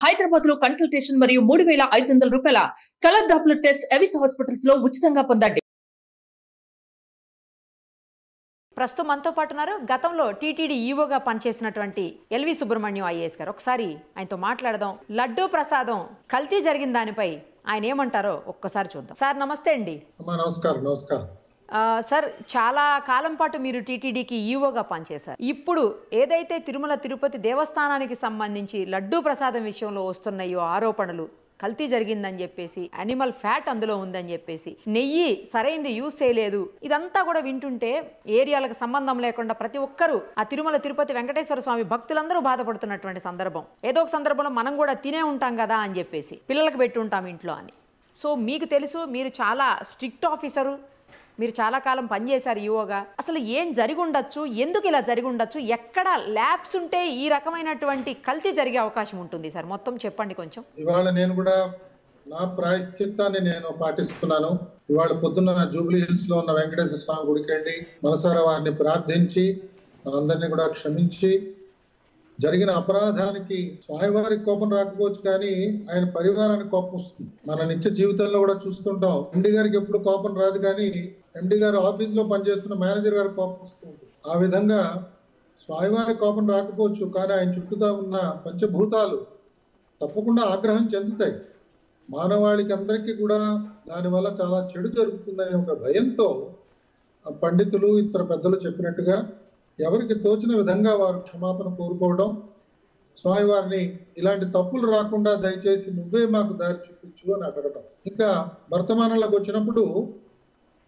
హైదరాబాద్ లో కన్సల్టేషన్ మరియు 3,500 రూపాయల colour Doppler test Avis hospitals లో ఉచితంగా పొందండి. ప్రస్తుతం మనతో పాటు ఉన్నారు గతంలో టీటీడీ ఈవోగా పనిచేసినటువంటి ఎల్వి సుబ్రహ్మణ్యం ఐఏఎస్ గారు. ఒకసారి ఆయనతో మాట్లాడదాం. లడ్డూ ప్రసాదం కల్తీ జరిగిన దానిపై ఆయన ఏమంటారో ఒక్కసారి చూద్దాం. సార్ నమస్తే అండి. నమస్కారం. సార్, చాలా కాలం పాటు మీరు టీటీడీకి ఈవోగా పనిచేశారు. ఇప్పుడు ఏదైతే తిరుమల తిరుపతి దేవస్థానానికి సంబంధించి లడ్డూ ప్రసాదం విషయంలో వస్తున్నాయో ఆరోపణలు, కల్తీ జరిగిందని చెప్పేసి, అనిమల్ ఫ్యాట్ అందులో ఉందని చెప్పేసి, నెయ్యి సరైనది యూజ్ చేయలేదు, ఇదంతా కూడా వింటుంటే ఏరియాలకు సంబంధం లేకుండా ప్రతి ఒక్కరూ ఆ తిరుమల తిరుపతి వెంకటేశ్వర స్వామి భక్తులందరూ బాధపడుతున్నటువంటి సందర్భం. ఏదో ఒక సందర్భంలో మనం కూడా తినే ఉంటాం కదా అని చెప్పేసి, పిల్లలకు పెట్టి ఉంటాం ఇంట్లో అని. సో మీకు తెలుసు, మీరు చాలా స్ట్రిక్ట్ ఆఫీసరు, మీరు చాలా కాలం పనిచేశారు ఈవోగా. అసలు ఏం జరిగి ఉండొచ్చు, ఎందుకు ఇలా జరిగి ఉండొచ్చు, ఎక్కడ ల్యాబ్స్ ఉంటే ఈ రకమైనటువంటి కల్తీ జరిగే అవకాశం ఉంటుంది సార్? మొత్తం చెప్పండి కొంచెం. ఇవాళ నేను కూడా నా ప్రాయశ్చిత్తాన్ని నేను పాటిస్తున్నాను. ఇవాళ పొద్దున్న జూబ్లీ హిల్స్ లో ఉన్న వెంకటేశ్వర స్వామి గుడికి వెళ్ళి మనసారా వారిని ప్రార్థించి మనందరినీ కూడా క్షమించి, జరిగిన అపరాధానికి స్వామివారికి కోపం రాకపోవచ్చు కానీ ఆయన పరివారానికి కోపం వస్తుంది. మన నిత్య జీవితంలో కూడా చూస్తుంటాం. ఎండి గారికి ఎప్పుడు కోపం రాదు కానీ ఎండి గారు ఆఫీస్ లో పనిచేస్తున్న మేనేజర్ గారికి కోపం వస్తుంది. ఆ విధంగా స్వామివారికి కోపం రాకపోవచ్చు కానీ ఆయన చుట్టూతా ఉన్న పంచభూతాలు తప్పకుండా ఆగ్రహం చెందుతాయి. మానవాళికి అందరికీ కూడా దానివల్ల చాలా చెడు జరుగుతుందనే ఒక భయంతో పండితులు ఇతర పెద్దలు చెప్పినట్టుగా ఎవరికి తోచిన విధంగా వారు క్షమాపణ కోరుకోవడం, స్వామివారిని ఇలాంటి తప్పులు రాకుండా దయచేసి నువ్వే మాకు దారి చూపించు అని అడగడం. ఇంకా వర్తమానంలోకి వచ్చినప్పుడు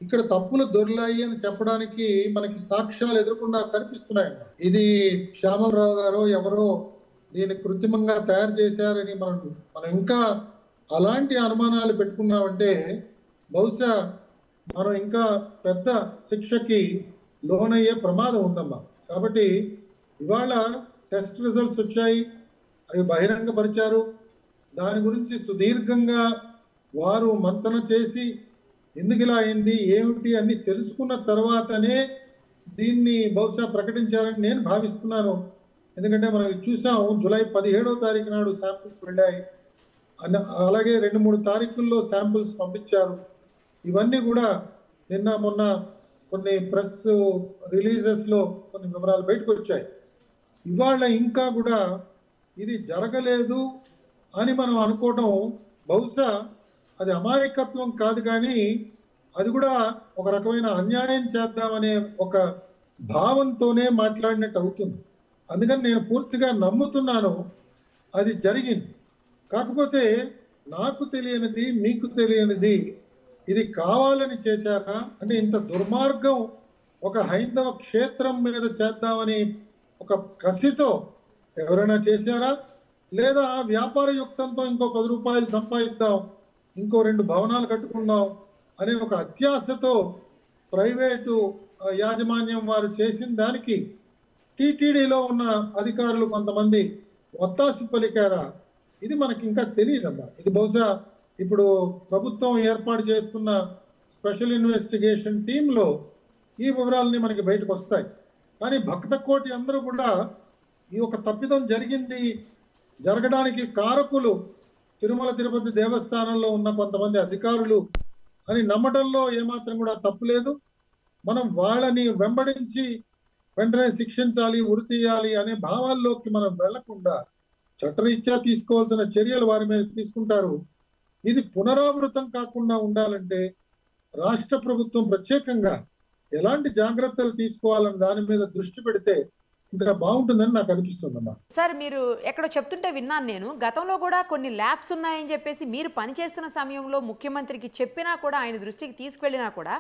ఇక్కడ తప్పులు దొర్లాయి అని చెప్పడానికి మనకి సాక్ష్యాలు ఎదురకుండా కనిపిస్తున్నాయన్న. ఇది శ్యామలరావు గారో ఎవరో దీన్ని కృత్రిమంగా తయారు చేశారని మనం ఇంకా అలాంటి అనుమానాలు పెట్టుకున్నామంటే బహుశా మనం ఇంకా పెద్ద శిక్షకి లోనయ్యే ప్రమాదం ఉందమ్మా. కాబట్టి ఇవాళ టెస్ట్ రిజల్ట్స్ వచ్చాయి, అవి బహిరంగపరిచారు. దాని గురించి సుదీర్ఘంగా వారు మంతన చేసి ఎందుకు ఇలా అయింది ఏమిటి అన్ని తెలుసుకున్న తర్వాతనే దీన్ని బహుశా ప్రకటించారని నేను భావిస్తున్నాను. ఎందుకంటే మనం చూసాం, జూలై 17వ తారీఖు నాడు శాంపిల్స్ వెళ్ళాయి, అలాగే 2-3 తారీఖుల్లో శాంపిల్స్ పంపించారు. ఇవన్నీ కూడా నిన్న మొన్న కొన్ని ప్రెస్ రిలీజెస్లో కొన్ని వివరాలు బయటకు వచ్చాయి. ఇవాళ ఇంకా కూడా ఇది జరగలేదు అని మనం అనుకోవడం బహుశా అది అమాయకత్వం కాదు కానీ అది కూడా ఒక రకమైన అన్యాయం చేద్దామనే ఒక భావంతోనే మాట్లాడినట్టు అవుతుంది. అందుకని నేను పూర్తిగా నమ్ముతున్నాను అది జరిగింది. కాకపోతే నాకు తెలియనిది, మీకు తెలియనిది, ఇది కావాలని చేశారా అంటే ఇంత దుర్మార్గం ఒక హైందవ క్షేత్రం మీద చేద్దామని ఒక కసితో ఎవరైనా చేశారా, లేదా వ్యాపార యుక్తంతో ఇంకో 10 రూపాయలు సంపాదిద్దాం, ఇంకో 2 భవనాలు కట్టుకుందాం అనే ఒక అత్యాశతో ప్రైవేటు యాజమాన్యం వారు చేసిన దానికి టీటీడీలో ఉన్న అధికారులు కొంతమంది ఒత్తాసు పలికారా, ఇది మనకి ఇంకా తెలియదమ్మా. ఇది బహుశా ఇప్పుడు ప్రభుత్వం ఏర్పాటు చేస్తున్న స్పెషల్ ఇన్వెస్టిగేషన్ టీంలో ఈ వివరాలని మనకి బయటకు వస్తాయి. కానీ భక్త కోటి అందరూ కూడా ఈ ఒక తప్పిదం జరిగింది, జరగడానికి కారకులు తిరుమల తిరుపతి దేవస్థానంలో ఉన్న కొంతమంది అధికారులు అని నమ్మడంలో ఏమాత్రం కూడా తప్పులేదు. మనం వాళ్ళని వెంబడించి వెంటనే శిక్షించాలి, ఉరి తీయాలి అనే భావాల్లోకి మనం వెళ్లకుండా చట్టరీత్యా తీసుకోవాల్సిన చర్యలు వారి మీద తీసుకుంటారు. ఇది పునరావృతం కాకుండా ఉండాలంటే రాష్ట్ర ప్రభుత్వం ప్రత్యేకంగా ఎలాంటి జాగ్రత్తలు తీసుకోవాలని దాని మీద దృష్టి పెడితే ఇంకా బాగుంటుందని నాకు అనిపిస్తుందమ్మా. సార్, మీరు ఎక్కడో చెప్తుంటే విన్నాను నేను, గతంలో కూడా కొన్ని ల్యాబ్స్ ఉన్నాయని చెప్పేసి మీరు పనిచేస్తున్న సమయంలో ముఖ్యమంత్రికి చెప్పినా కూడా, ఆయన దృష్టికి తీసుకెళ్ళినా కూడా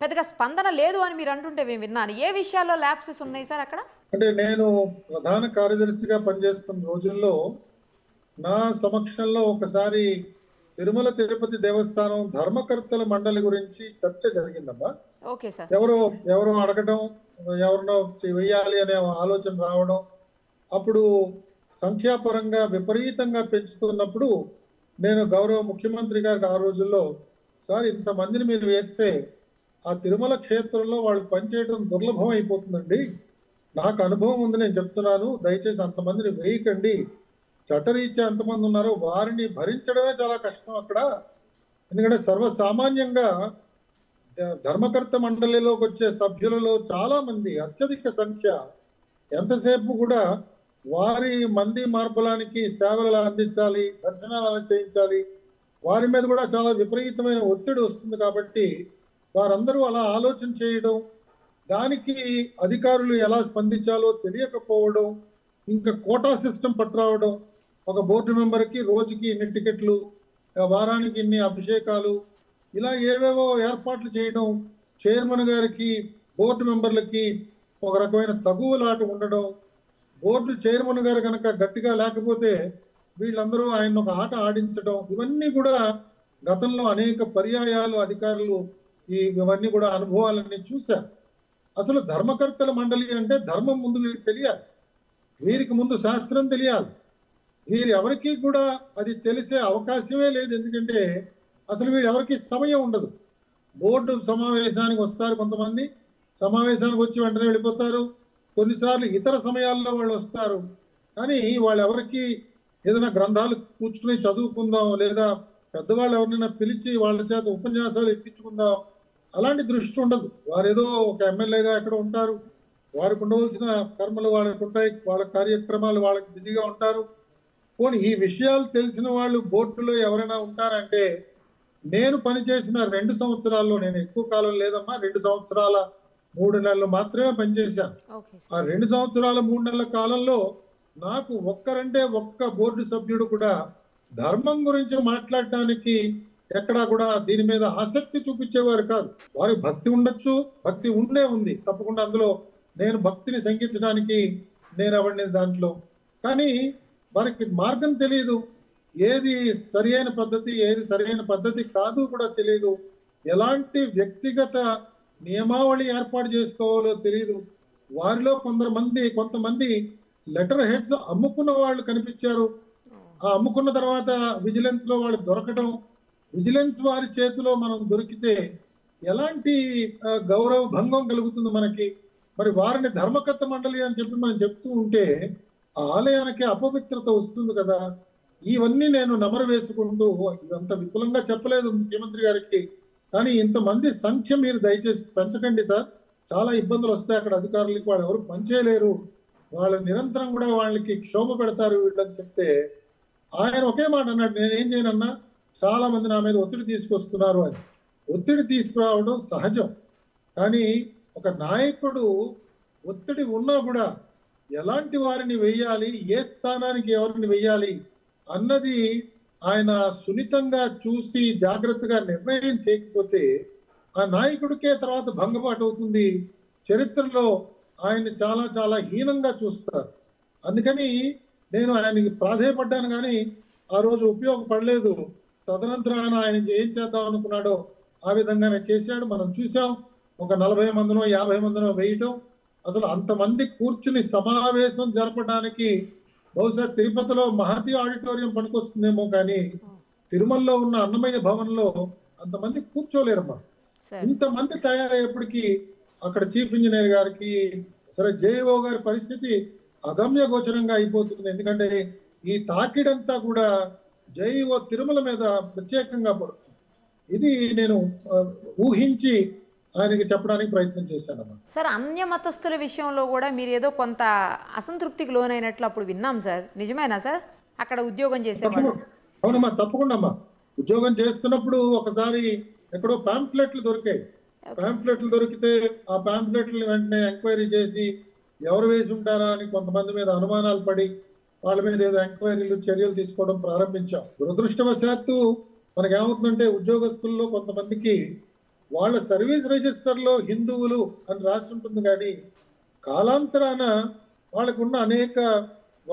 పెద్దగా స్పందన లేదు అని మీరు అంటుంటే మేము విన్నాను. ఏ విషయాల్లో ల్యాబ్సెస్ ఉన్నాయి సార్ అక్కడ? అంటే నేను ప్రధాన కార్యదర్శిగా పనిచేస్తున్న రోజుల్లో నా సమక్షంలో ఒకసారి తిరుమల తిరుపతి దేవస్థానం ధర్మకర్తల మండలి గురించి చర్చ జరిగిందమ్మా. Okay sir. ఎవరో అడగడం, ఎవరినో వెయ్యాలి అనే ఆలోచన రావడం, అప్పుడు సంఖ్యాపరంగా విపరీతంగా పెంచుతున్నప్పుడు నేను గౌరవ ముఖ్యమంత్రి గారికి ఆ రోజుల్లో, సార్ ఇంతమందిని మీరు వేస్తే ఆ తిరుమల క్షేత్రంలో వాళ్ళు పనిచేయడం దుర్లభం అయిపోతుందండి, నాకు అనుభవం ఉంది, నేను చెప్తున్నాను, దయచేసి అంతమందిని వేయకండి, చట్టరీత్యా ఎంతమంది ఉన్నారో వారిని భరించడమే చాలా కష్టం అక్కడ. ఎందుకంటే సర్వసామాన్యంగా ధర్మకర్త మండలిలోకి వచ్చే సభ్యులలో చాలా మంది, అత్యధిక సంఖ్య ఎంతసేపు కూడా వారి మంది మార్పులానికి సేవలు అందించాలి, దర్శనాలు అలా చేయించాలి, వారి మీద కూడా చాలా విపరీతమైన ఒత్తిడి వస్తుంది. కాబట్టి వారందరూ అలా ఆలోచన చేయడం, దానికి అధికారులు ఎలా స్పందించాలో తెలియకపోవడం, ఇంకా కోటా సిస్టమ్ పట్టురావడం, ఒక బోర్డు మెంబర్కి రోజుకి ఇన్ని టికెట్లు, వారానికి ఇన్ని అభిషేకాలు, ఇలా ఏవేవో ఏర్పాట్లు చేయడం, చైర్మన్ గారికి బోర్డు మెంబర్లకి ఒక రకమైన తగువలాట ఉండడం, బోర్డు చైర్మన్ గారు కనుక గట్టిగా లేకపోతే వీళ్ళందరూ ఆయన ఒక ఆట ఆడించడం, ఇవన్నీ కూడా గతంలో అనేక పర్యాయాలు అధికారులు ఇవన్నీ కూడా అనుభవాలన్నీ చూశారు. అసలు ధర్మకర్తల మండలి అంటే ధర్మం ముందు వీరికి తెలియాలి, వీరికి ముందు శాస్త్రం తెలియాలి. వీరు ఎవరికి కూడా అది తెలిసే అవకాశమే లేదు. ఎందుకంటే అసలు వీరు ఎవరికి సమయం ఉండదు. బోర్డు సమావేశానికి వస్తారు కొంతమంది, సమావేశానికి వచ్చి వెంటనే వెళ్ళిపోతారు. కొన్నిసార్లు ఇతర సమయాల్లో వాళ్ళు వస్తారు, కానీ వాళ్ళు ఎవరికి ఏదైనా గ్రంథాలు కూర్చుని చదువుకుందాం, లేదా పెద్దవాళ్ళు ఎవరినైనా పిలిచి వాళ్ళ చేత ఉపన్యాసాలు ఇప్పించుకుందాం, అలాంటి దృష్టి ఉండదు. వారు ఏదో ఒక ఎమ్మెల్యేగా ఎక్కడ ఉంటారు, వారికి ఉండవలసిన కర్మలు వాళ్ళకు ఉంటాయి, వాళ్ళ కార్యక్రమాలు వాళ్ళకి బిజీగా ఉంటారు. పోనీ ఈ విషయాలు తెలిసిన వాళ్ళు బోర్డులో ఎవరైనా ఉంటారంటే, నేను పనిచేసిన 2 సంవత్సరాల్లో, నేను ఎక్కువ కాలం లేదమ్మా, 2 సంవత్సరాల 3 నెలలు మాత్రమే పనిచేశాను. ఆ 2 సంవత్సరాల 3 నెలల కాలంలో నాకు ఒక్క బోర్డు సభ్యుడు కూడా ధర్మం గురించి మాట్లాడటానికి ఎక్కడా కూడా దీని మీద ఆసక్తి చూపించేవారు కాదు. వారి భక్తి ఉండొచ్చు, భక్తి ఉంది తప్పకుండా, అందులో నేను భక్తిని శంకించడానికి నేను ఎవరిని దాంట్లో, కానీ వారికి మార్గం తెలియదు, ఏది సరైన పద్ధతి ఏది సరైన పద్ధతి కాదు కూడా తెలియదు, ఎలాంటి వ్యక్తిగత నియమావళి ఏర్పాటు చేసుకోవాలో తెలియదు. వారిలో కొంతమంది లెటర్ హెడ్స్ అమ్ముకున్న వాళ్ళు కనిపించారు. ఆ అమ్ముకున్న తర్వాత విజిలెన్స్ లో వాళ్ళు దొరకడం, విజిలెన్స్ వారి చేతిలో మనం దొరికితే ఎలాంటి గౌరవ భంగం కలుగుతుంది మనకి. మరి వారిని ధర్మకర్త మండలి అని చెప్పి మనం చెప్తూ ఉంటే ఆ ఆలయానికి అపవిత్రత వస్తుంది కదా. ఇవన్నీ నేను నమరు వేసుకుంటూ, ఇదంత విపులంగా చెప్పలేదు ముఖ్యమంత్రి గారికి, కానీ ఇంతమంది సంఖ్య మీరు దయచేసి పెంచకండి సార్, చాలా ఇబ్బందులు వస్తాయి అక్కడ అధికారులకి, వాళ్ళు ఎవరు పనిచేయలేరు, వాళ్ళు నిరంతరం కూడా వాళ్ళకి క్షోభ పెడతారు వీళ్ళని చెప్తే ఆయన ఒకే మాట అన్నాడు, నేనేం చేయనన్నా, చాలా మంది నా మీద ఒత్తిడి తీసుకొస్తున్నారు అని. ఒత్తిడి తీసుకురావడం సహజం, కానీ ఒక నాయకుడు ఒత్తిడి ఉన్నా కూడా ఎలాంటి వారిని వెయ్యాలి, ఏ స్థానానికి ఎవరిని వెయ్యాలి అన్నది ఆయన సున్నితంగా చూసి జాగ్రత్తగా నిర్ణయం చేయకపోతే ఆ నాయకుడికే తర్వాత భంగపాటు అవుతుంది. చరిత్రలో ఆయన్ని చాలా చాలా హీనంగా చూస్తారు. అందుకని నేను ఆయనకి ప్రాధేయపడ్డాను, కానీ ఆ రోజు ఉపయోగపడలేదు. తదనంతరాన ఆయన ఏం చేద్దాం అనుకున్నాడో ఆ విధంగానే చేశాడు. మనం చూసాం, ఒక 40 మందినో 50 మందినో వేయటం. అసలు అంతమంది కూర్చుని సమావేశం జరపడానికి బహుశా తిరుపతిలో మహతి ఆడిటోరియం పనికొస్తుందేమో, కానీ తిరుమలలో ఉన్న అన్నమయ్య భవన్లో అంతమంది కూర్చోలేరమ్మా. ఇంతమంది తయారయ్యేప్పటికీ అక్కడ చీఫ్ ఇంజనీర్ గారికి, సరే జేఈఓ గారి పరిస్థితి అగమ్య గోచరంగా అయిపోతుంది. ఎందుకంటే ఈ తాకిడంతా కూడా జేఈఓ తిరుమల మీద ప్రత్యేకంగా పడుతుంది. ఇది నేను ఊహించి ఆయనకి చెప్పడానికి ప్రయత్నం చేశానమ్మా. సార్, అన్య మతస్థుల విషయంలో కూడా మీరు ఏదో కొంత అసంతృప్తికి లోనైనట్లు అప్పుడు విన్నాం సార్, నిజమేనా సార్? అక్కడ ఉద్యోగం చేసేవాళ్ళు. అవునమ్మా, తప్పకుండా అమ్మా. ఉద్యోగం చేస్తున్నప్పుడు ఒకసారి ఎక్కడో పాంఫ్లెట్లు దొరికాయి. పాంఫ్లెట్లు దొరికితే ఆ పాంఫ్లెట్లు వెంటనే ఎంక్వైరీ చేసి ఎవరు వేసి ఉంటారా అని కొంతమంది మీద అనుమానాలు పడి వాళ్ళ మీద ఏదో ఎంక్వైరీలు చర్యలు తీసుకోవడం ప్రారంభించాం. దురదృష్టవశాత్తు మనకేమవుతుందంటే ఉద్యోగస్తుల్లో కొంతమందికి వాళ్ళ సర్వీస్ రిజిస్టర్లో హిందువులు అని రాసి ఉంటుంది, కానీ కాలాంతరాన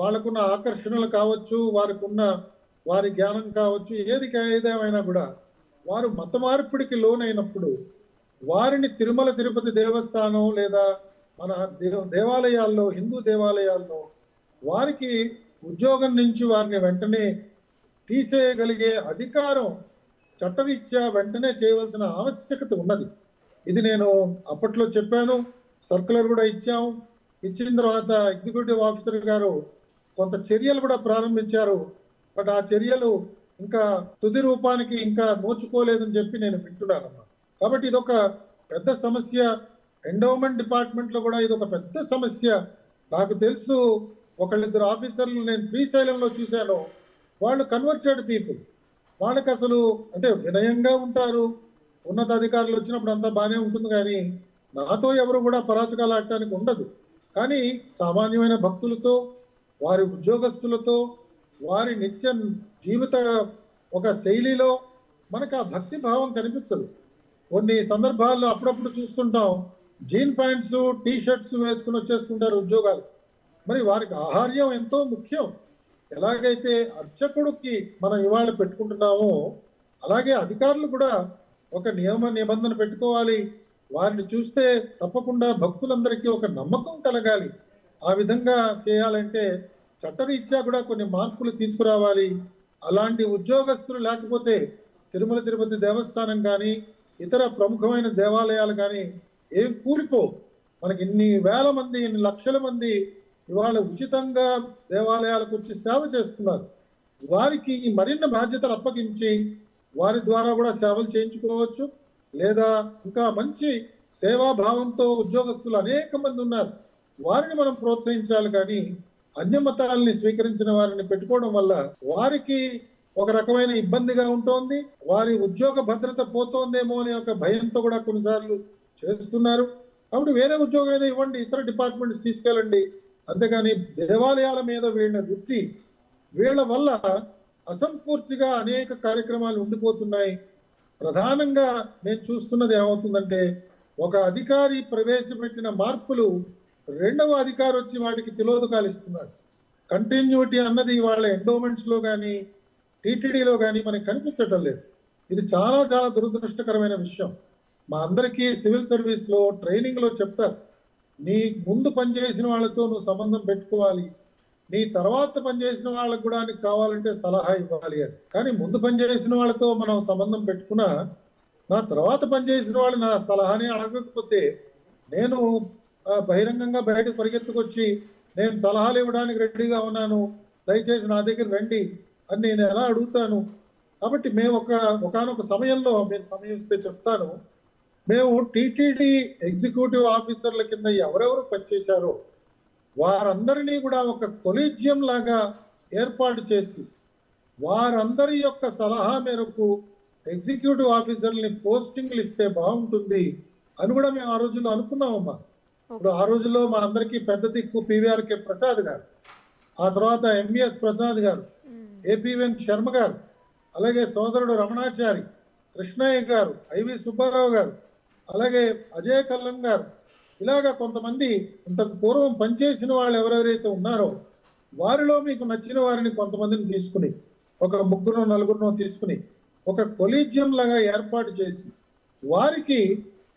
వాళ్ళకున్న ఆకర్షణలు కావచ్చు, వారి జ్ఞానం కావచ్చు, ఏదేమైనా కూడా వారు మత మార్పిడికి లోనైనప్పుడు వారిని తిరుమల తిరుపతి దేవస్థానం లేదా మన దేవాలయాల్లో, హిందూ దేవాలయాల్లో వారికి ఉద్యోగం నుంచి వారిని వెంటనే తీసేయగలిగే అధికారం చట్టరీత్యా వెంటనే చేయవలసిన ఆవశ్యకత ఉన్నది. ఇది నేను అప్పట్లో చెప్పాను, సర్కులర్ కూడా ఇచ్చాం. ఇచ్చిన తర్వాత ఎగ్జిక్యూటివ్ ఆఫీసర్ గారు కొంత చర్యలు కూడా ప్రారంభించారు. బట్ ఆ చర్యలు ఇంకా తుది రూపానికి ఇంకా నోచుకోలేదని చెప్పి నేను వింటున్నానమ్మా. కాబట్టి ఇదొక పెద్ద సమస్య. ఎండోమెంట్ డిపార్ట్మెంట్ లో కూడా ఇదొక పెద్ద సమస్య. నాకు తెలుసు ఒకళ్ళిద్దరు ఆఫీసర్లు నేను శ్రీశైలంలో చూశాను. వాళ్ళు కన్వర్టెడ్ పీపుల్. వాళ్ళకి అసలు అంటే వినయంగా ఉంటారు. ఉన్నతాధికారులు వచ్చినప్పుడు అంతా బాగానే ఉంటుంది, కానీ నాతో ఎవరు కూడా పరాచకాలు ఆడటానికి ఉండదు. కానీ సామాన్యమైన భక్తులతో, వారి ఉద్యోగస్తులతో, వారి నిత్య జీవిత ఒక శైలిలో మనకు ఆ భక్తి భావం కనిపించదు. కొన్ని సందర్భాల్లో అప్పుడప్పుడు చూస్తుంటాం, జీన్ ప్యాంట్స్ టీ షర్ట్స్ వేసుకుని వచ్చేస్తుంటారు ఉద్యోగాలు. మరి వారికి ఆహార్యం ఎంతో ముఖ్యం. ఎలాగైతే అర్చకుడికి మనం ఇవాళ పెట్టుకుంటున్నామో అలాగే అధికారులు కూడా ఒక నియమ నిబంధన పెట్టుకోవాలి. వారిని చూస్తే తప్పకుండా భక్తులందరికీ ఒక నమ్మకం కలగాలి. ఆ విధంగా చేయాలంటే చట్టరీత్యా కూడా కొన్ని మార్పులు తీసుకురావాలి. అలాంటి ఉద్యోగస్తులు లేకపోతే తిరుమల తిరుపతి దేవస్థానం కానీ ఇతర ప్రముఖమైన దేవాలయాలు కానీ ఏం కూలిపో. మనకి ఇన్ని వేల మంది, ఇన్ని లక్షల మంది ఇవాళ ఉచితంగా దేవాలయాలకు వచ్చి సేవ చేస్తున్నారు. వారికి ఈ మరిన్ని బాధ్యతలు అప్పగించి వారి ద్వారా కూడా సేవలు చేయించుకోవచ్చు. లేదా ఇంకా మంచి సేవాభావంతో ఉద్యోగస్తులు అనేక మంది ఉన్నారు, వారిని మనం ప్రోత్సహించాలి. కానీ అన్య మతాలని స్వీకరించిన వారిని పెట్టుకోవడం వల్ల వారికి ఒక రకమైన ఇబ్బందిగా ఉంటుంది. వారి ఉద్యోగ భద్రత పోతోందేమో అనే ఒక భయంతో కూడా కొన్నిసార్లు చేస్తున్నారు. కాబట్టి వేరే ఉద్యోగం ఏదో ఇవ్వండి, ఇతర డిపార్ట్మెంట్స్ తీసుకెళ్ళండి. అంతేగాని దేవాలయాల మీద వీళ్ళ వృత్తి, వీళ్ళ వల్ల అసంపూర్తిగా అనేక కార్యక్రమాలు ఉండిపోతున్నాయి. ప్రధానంగా నేను చూస్తున్నది ఏమవుతుందంటే, ఒక అధికారి ప్రవేశపెట్టిన మార్పులు రెండవ అధికారి వచ్చి వాటికి తిలోదకాలు ఇస్తున్నాడు. కంటిన్యూటీ అన్నది వాళ్ళ ఎండోమెంట్స్లో కానీ టీటీడీలో కానీ మనకి కనిపించటం లేదు. ఇది చాలా చాలా దురదృష్టకరమైన విషయం. మా అందరికీ సివిల్ సర్వీస్లో ట్రైనింగ్లో చెప్తారు, నీ ముందు పనిచేసిన వాళ్ళతో నువ్వు సంబంధం పెట్టుకోవాలి, నీ తర్వాత పనిచేసిన వాళ్ళకు కూడా నీకు కావాలంటే సలహా ఇవ్వాలి అని. కానీ ముందు పనిచేసిన వాళ్ళతో మనం సంబంధం పెట్టుకున్నా, నా తర్వాత పనిచేసిన వాళ్ళు నా సలహాని అడగకపోతే నేను బహిరంగంగా బయటకు పరిగెత్తుకొచ్చి నేను సలహాలు ఇవ్వడానికి రెడీగా ఉన్నాను, దయచేసి నా దగ్గర రండి అని నేను ఎలా అడుగుతాను? కాబట్టి మేము ఒకనొక సమయంలో, మీరు సమయం ఇస్తే చెప్తాను, మేము టీటీడీ ఎగ్జిక్యూటివ్ ఆఫీసర్ల కింద ఎవరెవరు పనిచేశారో వారందరినీ కూడా ఒక కొలీజియం లాగా ఏర్పాటు చేసి వారందరి యొక్క సలహా మేరకు ఎగ్జిక్యూటివ్ ఆఫీసర్ని పోస్టింగ్లు ఇస్తే బాగుంటుంది అని కూడా మేము ఆ రోజుల్లో అనుకున్నామమ్మా. ఇప్పుడు ఆ రోజుల్లో మా అందరికీ పెద్ద దిక్కు పివిఆర్కే ప్రసాద్ గారు, ఆ తర్వాత ఎంవిఎస్ ప్రసాద్ గారు, ఏపీవెన్ శర్మ గారు, అలాగే సోదరుడు రమణాచారి, కృష్ణయ్య గారు, ఐవి సుబ్బారావు గారు, అలాగే అజయ్ కల్లం గారు, ఇలాగా కొంతమంది ఇంతకు పూర్వం పనిచేసిన వాళ్ళు ఎవరెవరైతే ఉన్నారో వారిలో మీకు నచ్చిన వారిని కొంతమందిని తీసుకుని, ఒక ముగ్గురు నలుగురునో తీసుకుని ఒక కొలీజియం లాగా ఏర్పాటు చేసి వారికి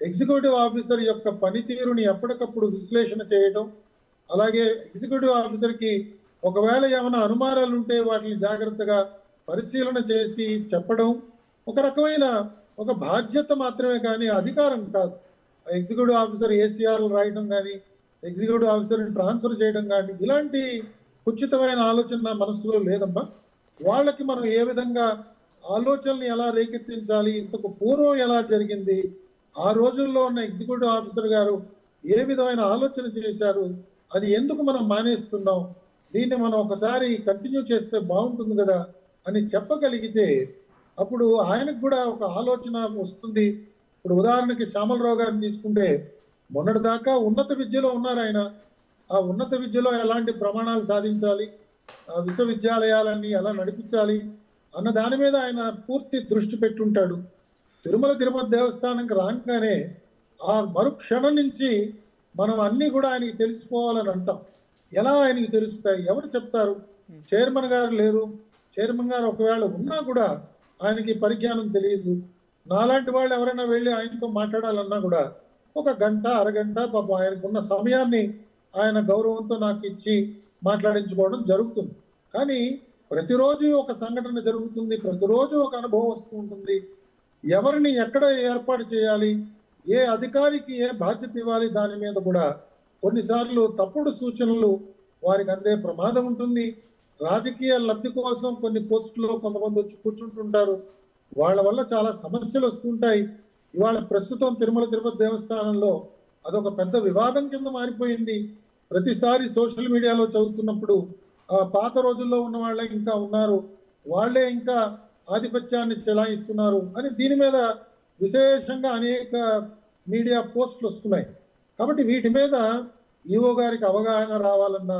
ఎగ్జిక్యూటివ్ ఆఫీసర్ యొక్క పనితీరుని ఎప్పటికప్పుడు విశ్లేషణ చేయడం, అలాగే ఎగ్జిక్యూటివ్ ఆఫీసర్కి ఒకవేళ ఏమైనా అనుమానాలు ఉంటే వాటిని జాగ్రత్తగా పరిశీలన చేసి చెప్పడం ఒక రకమైన ఒక బాధ్యత మాత్రమే, కానీ అధికారం కాదు. ఎగ్జిక్యూటివ్ ఆఫీసర్ ఏసీఆర్లు రాయడం కానీ, ఎగ్జిక్యూటివ్ ఆఫీసర్ని ట్రాన్స్ఫర్ చేయడం కానీ ఇలాంటి కుచితమైన ఆలోచన నా మనసులో లేదమ్మా. వాళ్ళకి మనం ఏ విధంగా ఆలోచనలు ఎలా రేకెత్తించాలి, ఇంతకు పూర్వం ఎలా జరిగింది, ఆ రోజుల్లో ఉన్న ఎగ్జిక్యూటివ్ ఆఫీసర్ గారు ఏ విధమైన ఆలోచన చేశారు, అది ఎందుకు మనం మానేస్తున్నాం, దీన్ని మనం ఒకసారి కంటిన్యూ చేస్తే బాగుంటుంది కదా అని చెప్పగలిగితే అప్పుడు ఆయనకు కూడా ఒక ఆలోచన వస్తుంది. ఇప్పుడు ఉదాహరణకి శ్యామలరావు గారిని తీసుకుంటే మొన్నటిదాకా ఉన్నత విద్యలో ఉన్నారు ఆయన. ఆ ఉన్నత విద్యలో ఎలాంటి ప్రమాణాలు సాధించాలి, ఆ విశ్వవిద్యాలయాలన్నీ ఎలా నడిపించాలి అన్న దాని మీద ఆయన పూర్తి దృష్టి పెట్టుంటాడు. తిరుమల తిరుపతి దేవస్థానంకి రాగానే ఆ మరుక్షణం నుంచి మనం అన్నీ కూడా ఆయనకి తెలిసిపోవాలని అంటాం. ఎలా ఆయనకి తెలుస్తాయి, ఎవరు చెప్తారు? చైర్మన్ గారు లేరు. చైర్మన్ గారు ఒకవేళ ఉన్నా కూడా ఆయనకి పరిజ్ఞానం తెలియదు. నాలాంటి వాళ్ళు ఎవరైనా వెళ్ళి ఆయనతో మాట్లాడాలన్నా కూడా ఒక గంట అరగంట పాపం ఆయనకున్న సమయాన్ని ఆయన గౌరవంతో నాకు ఇచ్చి మాట్లాడించుకోవడం జరుగుతుంది. కానీ ప్రతిరోజు ఒక సంఘటన జరుగుతుంది, ప్రతిరోజు ఒక అనుభవం వస్తూ ఉంటుంది. ఎవరిని ఎక్కడ ఏర్పాటు చేయాలి, ఏ అధికారికి ఏ బాధ్యత ఇవ్వాలి, దాని మీద కూడా కొన్నిసార్లు తప్పుడు సూచనలు వారికి అందే ప్రమాదం ఉంటుంది. రాజకీయ లబ్ధి కోసం కొన్ని పోస్టుల్లో కొంతమంది వచ్చి కూర్చుంటుంటారు. వాళ్ళ వల్ల చాలా సమస్యలు వస్తుంటాయి. ఇవాళ ప్రస్తుతం తిరుమల తిరుపతి దేవస్థానంలో అదొక పెద్ద వివాదం కింద మారిపోయింది. ప్రతిసారి సోషల్ మీడియాలో చదువుతున్నప్పుడు పాత రోజుల్లో ఉన్న వాళ్ళే ఇంకా ఉన్నారు, వాళ్ళే ఇంకా ఆధిపత్యాన్ని చెలాయిస్తున్నారు అని దీని మీద విశేషంగా అనేక మీడియా పోస్టులు వస్తున్నాయి. కాబట్టి వీటి మీద ఈఓ గారికి అవగాహన రావాలన్నా,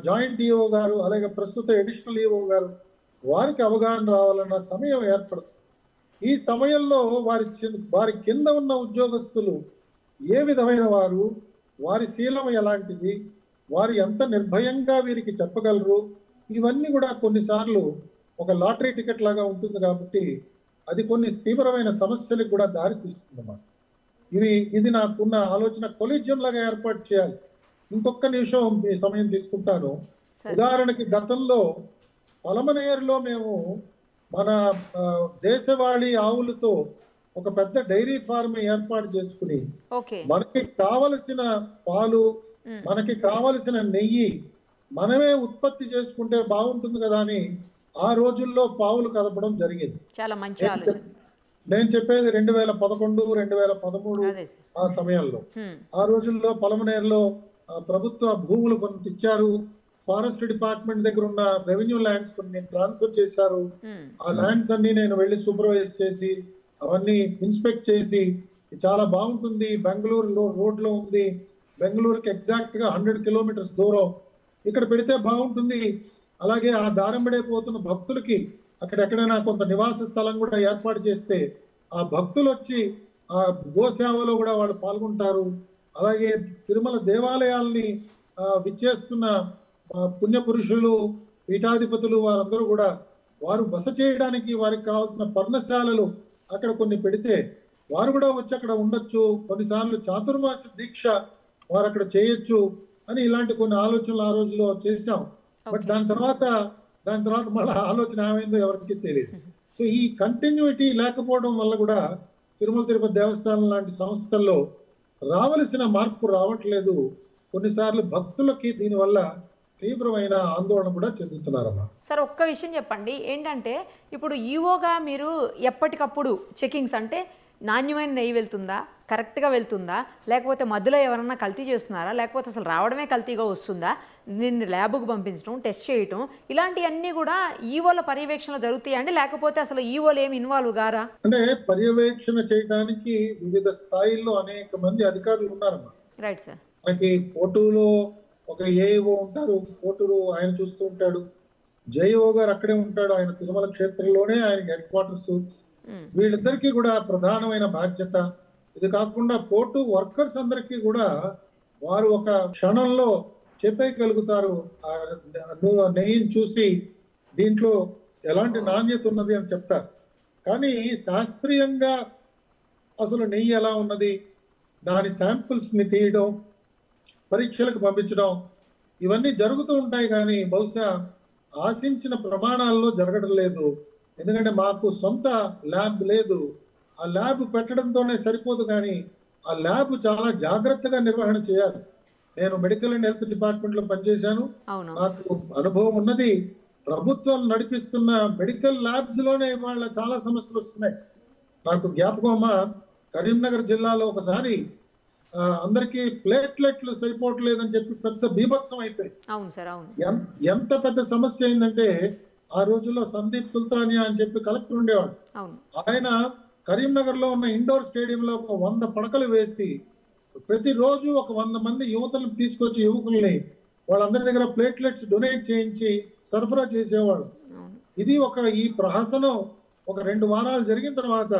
జాయింట్ ఈఓ గారు అలాగే ప్రస్తుత అడిషనల్ ఈఓ గారు వారికి అవగాహన రావాలన్న సమయం ఏర్పడుతుంది. ఈ సమయంలో వారి కింద ఉన్న ఉద్యోగస్తులు ఏ విధమైన వారు, వారి శీలం ఎలాంటిది, వారు ఎంత నిర్భయంగా వీరికి చెప్పగలరు, ఇవన్నీ కూడా కొన్నిసార్లు ఒక లాటరీ టికెట్ లాగా ఉంటుంది. కాబట్టి అది కొన్ని తీవ్రమైన సమస్యలకు కూడా దారి తీస్తుందన్నమాట. ఇది నాకున్న ఆలోచన. కొలీజియం లాగా ఏర్పాటు చేయాలి. ఇంకొక నిమిషం మీ సమయం తీసుకుంటాను. ఉదాహరణకి గతంలో పలమనేరులో మేము మన దేశవాళీ ఆవులతో ఒక పెద్ద డైరీ ఫార్మ్ ఏర్పాటు చేసుకుని మనకి కావలసిన పాలు, మనకి కావలసిన నెయ్యి మనమే ఉత్పత్తి చేసుకుంటే బాగుంటుంది కదా అని ఆ రోజుల్లో పావులు కదపడం జరిగింది. చాలా మంచి ఆలోచన. నేను చెప్పేది 2011, 2013 ఆ సమయంలో. ఆ రోజుల్లో పలమనేరులో ప్రభుత్వ భూములు కొంత ఇచ్చారు. ఫారెస్ట్ డిపార్ట్మెంట్ దగ్గర ఉన్న రెవెన్యూ ల్యాండ్స్ కొన్ని ట్రాన్స్ఫర్ చేశారు. ఆ ల్యాండ్స్ అన్ని నేను వెళ్ళి సూపర్వైజ్ చేసి అవన్నీ ఇన్స్పెక్ట్ చేసి చాలా బాగుంటుంది, బెంగళూరులో రోడ్లో ఉంది, బెంగళూరుకి ఎగ్జాక్ట్ గా 100 కిలోమీటర్స్ దూరం, ఇక్కడ పెడితే బాగుంటుంది. అలాగే ఆ దారంబడైపోతున్న భక్తులకి అక్కడెక్కడైనా కొంత నివాస స్థలం కూడా ఏర్పాటు చేస్తే ఆ భక్తులు వచ్చి ఆ గోసేవలో కూడా వాళ్ళు పాల్గొంటారు. అలాగే తిరుమల దేవాలయాల్ని విచ్చేస్తున్న పుణ్యపురుషులు, పీఠాధిపతులు వారందరూ కూడా వారు బస చేయడానికి వారికి కావాల్సిన పర్ణశాలలు అక్కడ కొన్ని పెడితే వారు కూడా వచ్చి అక్కడ ఉండొచ్చు. కొన్నిసార్లు చాతుర్మాస దీక్ష వారు అక్కడ చేయొచ్చు అని ఇలాంటి కొన్ని ఆలోచనలు ఆ రోజులో చేశాం. బట్ దాని తర్వాత మళ్ళీ ఆలోచన ఏమైందో ఎవరికి తెలియదు. సో ఈ కంటిన్యూటీ లేకపోవడం వల్ల కూడా తిరుమల తిరుపతి దేవస్థానం లాంటి సంస్థల్లో రావలసిన మార్పు రావట్లేదు. కొన్నిసార్లు భక్తులకి దీనివల్ల తీవ్రమైన ఆందోళన కూడా చెందుతున్నారమ్మా. సార్ ఒక్క విషయం చెప్పండి, ఏంటంటే ఇప్పుడు ఈవోగా మీరు ఎప్పటికప్పుడు చెకింగ్స్ అంటే నాణ్యమైన నెయ్యి వెళ్తుందా, కరెక్ట్గా వెళ్తుందా, లేకపోతే మధ్యలో ఎవరన్నా కల్తీ చేస్తున్నారా, లేకపోతే అసలు రావడమే కల్తీగా వస్తుందా, దీన్ని ల్యాబ్కు పంపించడం, టెస్ట్ చేయటం, ఇలాంటివన్నీ కూడా ఈవోల పర్యవేక్షణలో జరుగుతాయండి, లేకపోతే అసలు ఈవోలు ఏమి ఇన్వాల్వ్ గారా? అంటే పర్యవేక్షణ చేయడానికి వివిధ స్థాయిల్లో అనేక మంది అధికారులు ఉన్నారమ్మా. Right sir. మనకి పోటూలో ఒక ఏఈఓ ఉంటారు, పోటూరు ఆయన చూస్తూ ఉంటాడు. జేఈఓ గారు అక్కడే ఉంటాడు, ఆయన తిరుమల క్షేత్రంలోనే ఆయన హెడ్ క్వార్టర్స్. వీళ్ళిద్దరికీ కూడా ప్రధానమైన బాధ్యత. ఇది కాకుండా పోర్టు వర్కర్స్ అందరికీ కూడా వారు ఒక క్షణంలో చెప్పేయగలుగుతారు, నెయ్యిని చూసి దీంట్లో ఎలాంటి నాణ్యత ఉన్నది అని చెప్తారు. కానీ శాస్త్రీయంగా అసలు నెయ్యి ఎలా ఉన్నది, దాని శాంపుల్స్ని తీయడం, పరీక్షలకు పంపించడం, ఇవన్నీ జరుగుతూ ఉంటాయి. కానీ బహుశా ఆశించిన ప్రమాణాల్లో జరగడం లేదు. ఎందుకంటే మాకు సొంత ల్యాబ్ లేదు. ఆ ల్యాబ్ పెట్టడంతోనే సరిపోదు, కానీ ఆ ల్యాబ్ చాలా జాగ్రత్తగా నిర్వహణ చేయాలి. నేను మెడికల్ అండ్ హెల్త్ డిపార్ట్మెంట్లో పనిచేశాను, నాకు అనుభవం ఉన్నది. ప్రభుత్వం నడిపిస్తున్న మెడికల్ ల్యాబ్స్ లోనే వాళ్ళ చాలా సమస్యలు వస్తున్నాయి. నాకు జ్ఞాపకం, కరీంనగర్ జిల్లాలో ఒకసారి అందరికీ ప్లేట్లెట్లు సరిపోవట్లేదని చెప్పి పెద్ద బీభత్సం అయిపోయింది. ఎంత పెద్ద సమస్య అయిందంటే ఆ రోజుల్లో సందీప్ సుల్తానియా అని చెప్పి కలెక్టర్ ఉండేవాడు. ఆయన కరీంనగర్ లో ఉన్న ఇండోర్ స్టేడియంలో ఒక 100 పడకలు వేసి ప్రతిరోజు ఒక 100 మంది యువతలను తీసుకొచ్చి యువకుల్ని వాళ్ళందరి దగ్గర ప్లేట్లెట్స్ డొనేట్ చేయించి సరఫరా చేసేవాళ్ళు. ఇది ఈ ప్రహసనం ఒక 2 వారాలు జరిగిన తర్వాత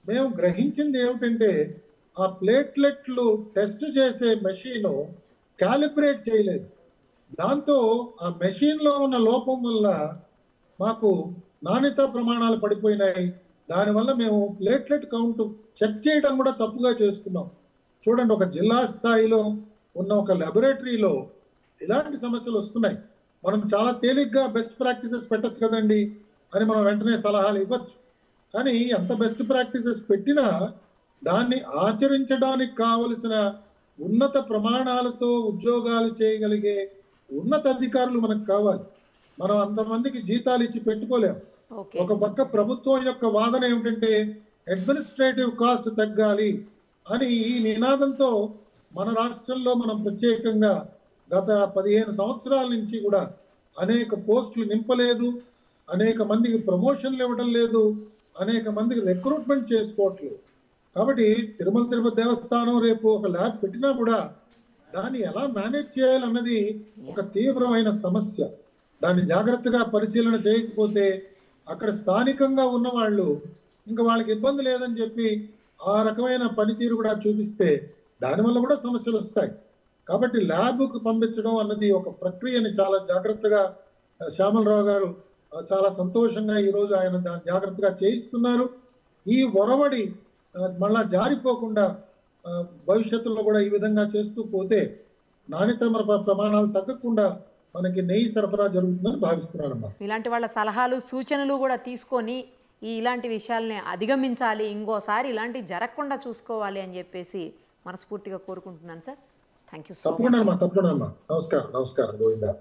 మేము గ్రహించింది ఏమిటంటే ఆ ప్లేట్లెట్లు టెస్ట్ చేసే మెషిన్ క్యాలిబ్రేట్ చేయలేదు. దాంతో ఆ మెషిన్ లో ఉన్న లోపం వల్ల మాకు నాణ్యత ప్రమాణాలు పడిపోయినాయి. దానివల్ల మేము ప్లేట్లెట్ కౌంట్ చెక్ చేయడం కూడా తప్పుగా చేస్తున్నాం. చూడండి, ఒక జిల్లా స్థాయిలో ఉన్న ఒక లాబొరేటరీలో ఇలాంటి సమస్యలు వస్తున్నాయి. మనం చాలా తేలిగ్గా బెస్ట్ ప్రాక్టీసెస్ పెట్టచ్చు కదండి అని మనం వెంటనే సలహాలు ఇవ్వచ్చు. కానీ ఎంత బెస్ట్ ప్రాక్టీసెస్ పెట్టినా దాన్ని ఆచరించడానికి కావలసిన ఉన్నత ప్రమాణాలతో ఉద్యోగాలు చేయగలిగే ఉన్నతాధికారులు మనకు కావాలి. మనం అంతమందికి జీతాలు ఇచ్చి పెట్టుకోలేం. ఒక పక్క ప్రభుత్వం యొక్క వాదన ఏమిటంటే అడ్మినిస్ట్రేటివ్ కాస్ట్ తగ్గాలి అని ఈ నినాదంతో మన రాష్ట్రంలో మనం ప్రత్యేకంగా గత 15 సంవత్సరాల నుంచి కూడా అనేక పోస్టులు నింపలేదు, అనేక మందికి ప్రమోషన్లు ఇవ్వడం లేదు, అనేక మందికి రిక్రూట్మెంట్ చేసుకోవట్లేదు. కాబట్టి తిరుమల తిరుపతి దేవస్థానం రేపు ఒక ల్యాబ్ పెట్టినా కూడా దాన్ని ఎలా మేనేజ్ చేయాలన్నది ఒక తీవ్రమైన సమస్య. దాన్ని జాగ్రత్తగా పరిశీలన చేయకపోతే అక్కడ స్థానికంగా ఉన్న వాళ్ళు ఇంకా వాళ్ళకి ఇబ్బంది లేదని చెప్పి ఆ రకమైన పనితీరు కూడా చూపిస్తే దానివల్ల కూడా సమస్యలు వస్తాయి. కాబట్టి ల్యాబ్కు పంపించడం అన్నది ఒక ప్రక్రియని చాలా జాగ్రత్తగా శ్యామలరావు గారు చాలా సంతోషంగా ఈరోజు ఆయన దాన్ని జాగ్రత్తగా చేయిస్తున్నారు. ఈ ఒరవడి మళ్ళా జారిపోకుండా భవిష్యత్తులో కూడా ఈ విధంగా చేస్తూ పోతే నాణ్యత ప్రమాణాలు తగ్గకుండా మనకి నెయ్యి సరఫరా జరుగుతుందని భావిస్తున్నానమ్మా. ఇలాంటి వాళ్ళ సలహాలు సూచనలు కూడా తీసుకొని ఇలాంటి విషయాల్ని అధిగమించాలి, ఇంకోసారి ఇలాంటివి జరగకుండా చూసుకోవాలి అని చెప్పేసి మనస్ఫూర్తిగా కోరుకుంటున్నాను sir. Thank you so much. తప్పకుండా. నమస్కారం. గోవిందా.